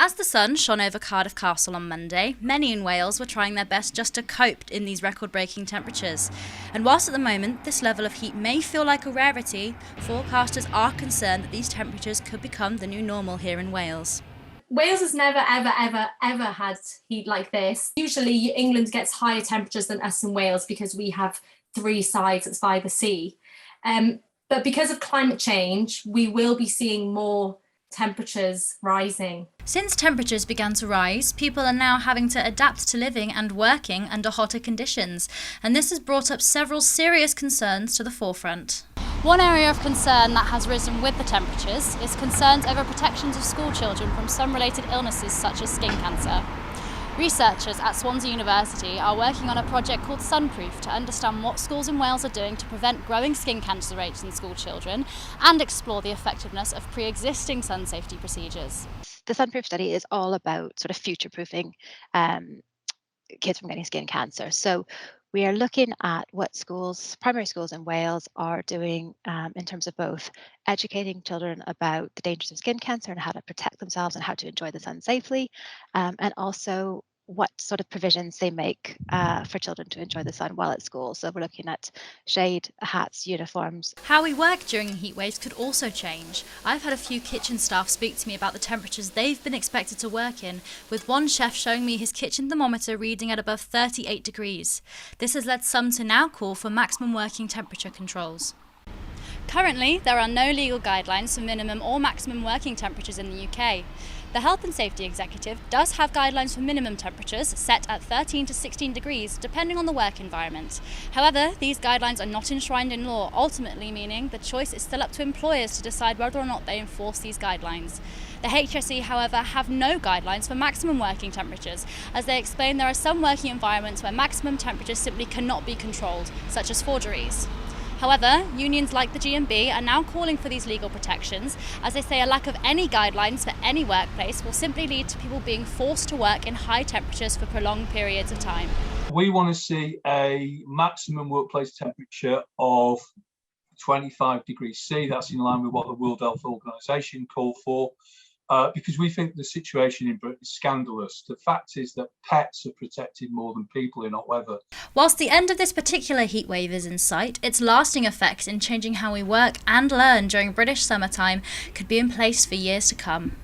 As the sun shone over Cardiff Castle on Monday, many in Wales were trying their best just to cope in these record-breaking temperatures. And whilst at the moment this level of heat may feel like a rarity, forecasters are concerned that these temperatures could become the new normal here in Wales. Wales has never, ever, ever, ever had heat like this. Usually England gets higher temperatures than us in Wales because we have three sides that's by the sea. But because of climate change, we will be seeing more temperatures rising. Since temperatures began to rise, people are now having to adapt to living and working under hotter conditions, and this has brought up several serious concerns to the forefront. One area of concern that has risen with the temperatures is concerns over protections of school children from some related illnesses such as skin cancer. Researchers at Swansea University are working on a project called Sunproof to understand what schools in Wales are doing to prevent growing skin cancer rates in school children and explore the effectiveness of pre-existing sun safety procedures. The Sunproof study is all about sort of future-proofing kids from getting skin cancer. So we are looking at what schools, primary schools in Wales, are doing in terms of both educating children about the dangers of skin cancer and how to protect themselves and how to enjoy the sun safely, and also what sort of provisions they make for children to enjoy the sun while at school. So we're looking at shade, hats, uniforms. How we work during heat waves could also change. I've had a few kitchen staff speak to me about the temperatures they've been expected to work in, with one chef showing me his kitchen thermometer reading at above 38 degrees. This has led some to now call for maximum working temperature controls. Currently, there are no legal guidelines for minimum or maximum working temperatures in the UK. The Health and Safety Executive does have guidelines for minimum temperatures set at 13 to 16 degrees, depending on the work environment. However, these guidelines are not enshrined in law, ultimately meaning the choice is still up to employers to decide whether or not they enforce these guidelines. The HSE, however, have no guidelines for maximum working temperatures, as they explain there are some working environments where maximum temperatures simply cannot be controlled, such as forgeries. However, unions like the G&B are now calling for these legal protections, as they say a lack of any guidelines for any workplace will simply lead to people being forced to work in high temperatures for prolonged periods of time. We want to see a maximum workplace temperature of 25 degrees C. That's in line with what the World Health Organization called for. Because we think the situation in Britain is scandalous. The fact is that pets are protected more than people in hot weather. Whilst the end of this particular heatwave is in sight, its lasting effects in changing how we work and learn during British summertime could be in place for years to come.